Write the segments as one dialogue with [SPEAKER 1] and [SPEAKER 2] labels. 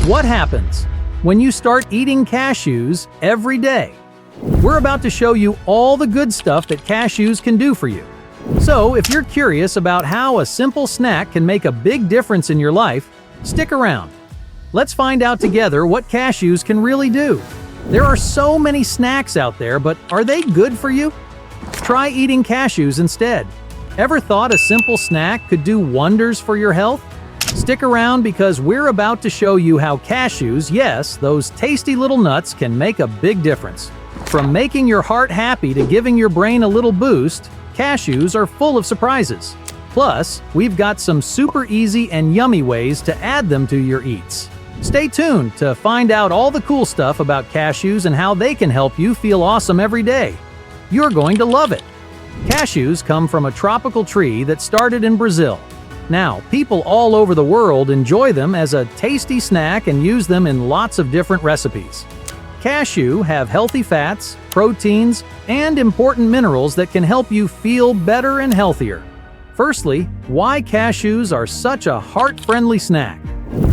[SPEAKER 1] What happens when you start eating cashews every day? We're about to show you all the good stuff that cashews can do for you. So, if you're curious about how a simple snack can make a big difference in your life, stick around. Let's find out together what cashews can really do. There are so many snacks out there, but are they good for you? Try eating cashews instead. Ever thought a simple snack could do wonders for your health? Stick around because we're about to show you how cashews, yes, those tasty little nuts, can make a big difference. From making your heart happy to giving your brain a little boost, cashews are full of surprises. Plus, we've got some super easy and yummy ways to add them to your eats. Stay tuned to find out all the cool stuff about cashews and how they can help you feel awesome every day. You're going to love it. Cashews come from a tropical tree that started in Brazil. Now, people all over the world enjoy them as a tasty snack and use them in lots of different recipes. Cashews have healthy fats, proteins, and important minerals that can help you feel better and healthier. Firstly, why cashews are such a heart-friendly snack.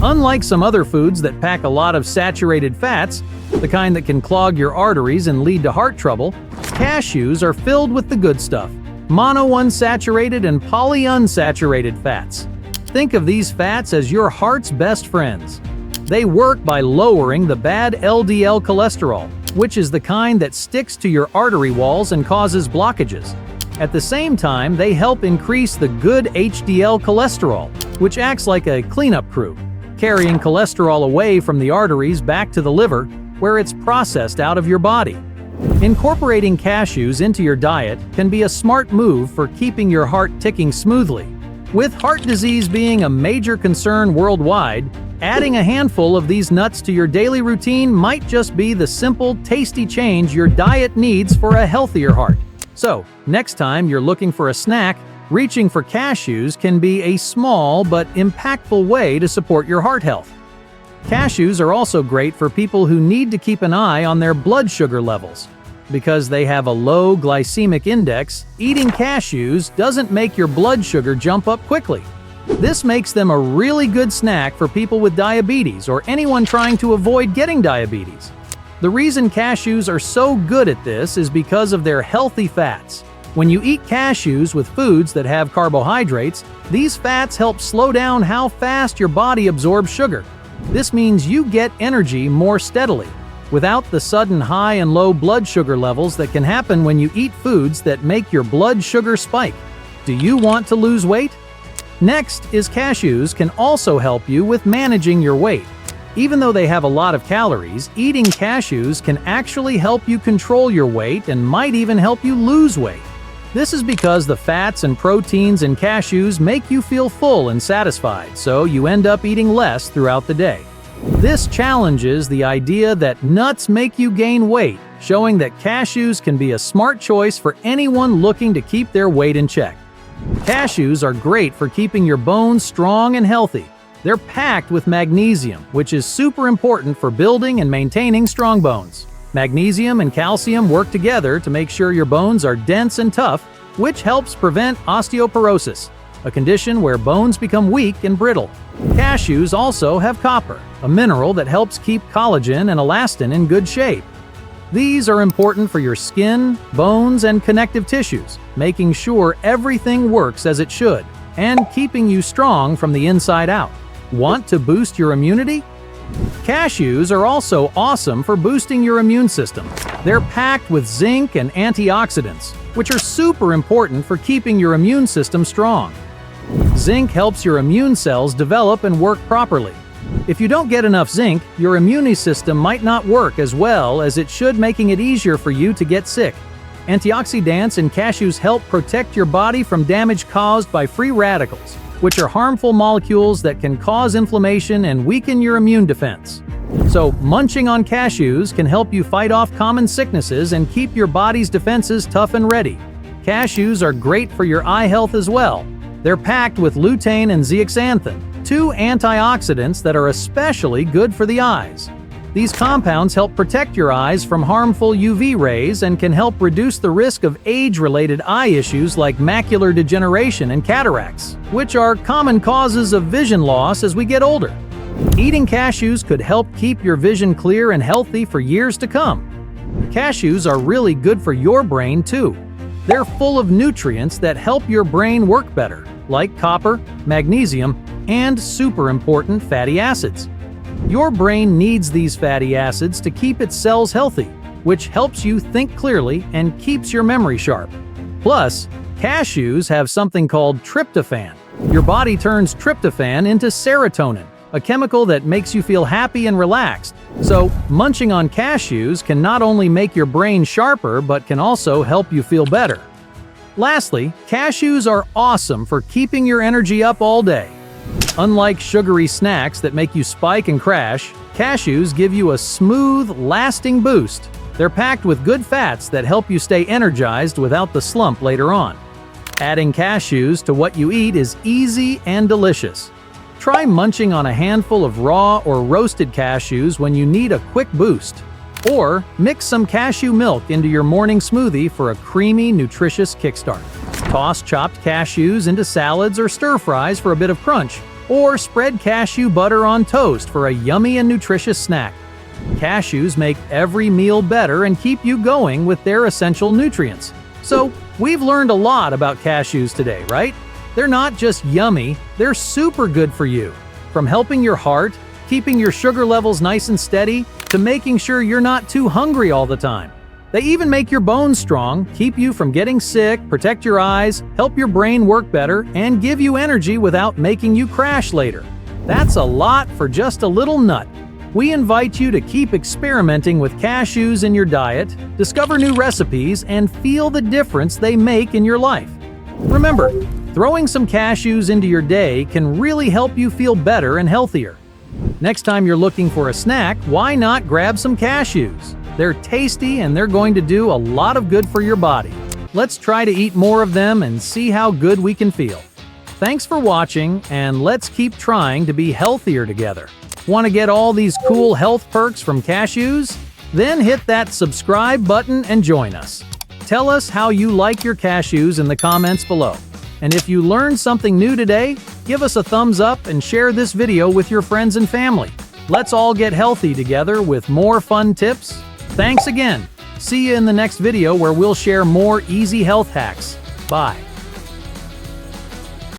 [SPEAKER 1] Unlike some other foods that pack a lot of saturated fats, the kind that can clog your arteries and lead to heart trouble, cashews are filled with the good stuff: monounsaturated and polyunsaturated fats. Think of these fats as your heart's best friends. They work by lowering the bad LDL cholesterol, which is the kind that sticks to your artery walls and causes blockages. At the same time, they help increase the good HDL cholesterol, which acts like a cleanup crew, carrying cholesterol away from the arteries back to the liver, where it's processed out of your body. Incorporating cashews into your diet can be a smart move for keeping your heart ticking smoothly. With heart disease being a major concern worldwide, adding a handful of these nuts to your daily routine might just be the simple, tasty change your diet needs for a healthier heart. So, next time you're looking for a snack, reaching for cashews can be a small but impactful way to support your heart health. Cashews are also great for people who need to keep an eye on their blood sugar levels. Because they have a low glycemic index, eating cashews doesn't make your blood sugar jump up quickly. This makes them a really good snack for people with diabetes or anyone trying to avoid getting diabetes. The reason cashews are so good at this is because of their healthy fats. When you eat cashews with foods that have carbohydrates, these fats help slow down how fast your body absorbs sugar. This means you get energy more steadily, without the sudden high and low blood sugar levels that can happen when you eat foods that make your blood sugar spike. Do you want to lose weight? Next is cashews can also help you with managing your weight. Even though they have a lot of calories, eating cashews can actually help you control your weight and might even help you lose weight. This is because the fats and proteins in cashews make you feel full and satisfied, so you end up eating less throughout the day. This challenges the idea that nuts make you gain weight, showing that cashews can be a smart choice for anyone looking to keep their weight in check. Cashews are great for keeping your bones strong and healthy. They're packed with magnesium, which is super important for building and maintaining strong bones. Magnesium and calcium work together to make sure your bones are dense and tough, which helps prevent osteoporosis, a condition where bones become weak and brittle. Cashews also have copper, a mineral that helps keep collagen and elastin in good shape. These are important for your skin, bones, and connective tissues, making sure everything works as it should, and keeping you strong from the inside out. Want to boost your immunity? Cashews are also awesome for boosting your immune system. They're packed with zinc and antioxidants, which are super important for keeping your immune system strong. Zinc helps your immune cells develop and work properly. If you don't get enough zinc, your immune system might not work as well as it should, making it easier for you to get sick. Antioxidants in cashews help protect your body from damage caused by free radicals, which are harmful molecules that can cause inflammation and weaken your immune defense. So, munching on cashews can help you fight off common sicknesses and keep your body's defenses tough and ready. Cashews are great for your eye health as well. They're packed with lutein and zeaxanthin, two antioxidants that are especially good for the eyes. These compounds help protect your eyes from harmful UV rays and can help reduce the risk of age-related eye issues like macular degeneration and cataracts, which are common causes of vision loss as we get older. Eating cashews could help keep your vision clear and healthy for years to come. Cashews are really good for your brain too. They're full of nutrients that help your brain work better, like copper, magnesium, and super important fatty acids. Your brain needs these fatty acids to keep its cells healthy, which helps you think clearly and keeps your memory sharp. Plus, cashews have something called tryptophan. Your body turns tryptophan into serotonin, a chemical that makes you feel happy and relaxed. So, munching on cashews can not only make your brain sharper, but can also help you feel better. Lastly, cashews are awesome for keeping your energy up all day. Unlike sugary snacks that make you spike and crash, cashews give you a smooth, lasting boost. They're packed with good fats that help you stay energized without the slump later on. Adding cashews to what you eat is easy and delicious. Try munching on a handful of raw or roasted cashews when you need a quick boost. Or mix some cashew milk into your morning smoothie for a creamy, nutritious kickstart. Toss chopped cashews into salads or stir-fries for a bit of crunch. Or spread cashew butter on toast for a yummy and nutritious snack. Cashews make every meal better and keep you going with their essential nutrients. So, we've learned a lot about cashews today, right? They're not just yummy, they're super good for you. From helping your heart, keeping your sugar levels nice and steady, to making sure you're not too hungry all the time. They even make your bones strong, keep you from getting sick, protect your eyes, help your brain work better, and give you energy without making you crash later. That's a lot for just a little nut. We invite you to keep experimenting with cashews in your diet, discover new recipes, and feel the difference they make in your life. Remember, throwing some cashews into your day can really help you feel better and healthier. Next time you're looking for a snack, why not grab some cashews? They're tasty and they're going to do a lot of good for your body. Let's try to eat more of them and see how good we can feel. Thanks for watching, and let's keep trying to be healthier together. Want to get all these cool health perks from cashews? Then hit that subscribe button and join us. Tell us how you like your cashews in the comments below. And if you learned something new today, give us a thumbs up and share this video with your friends and family. Let's all get healthy together with more fun tips. Thanks again. See you in the next video where we'll share more easy health hacks. Bye.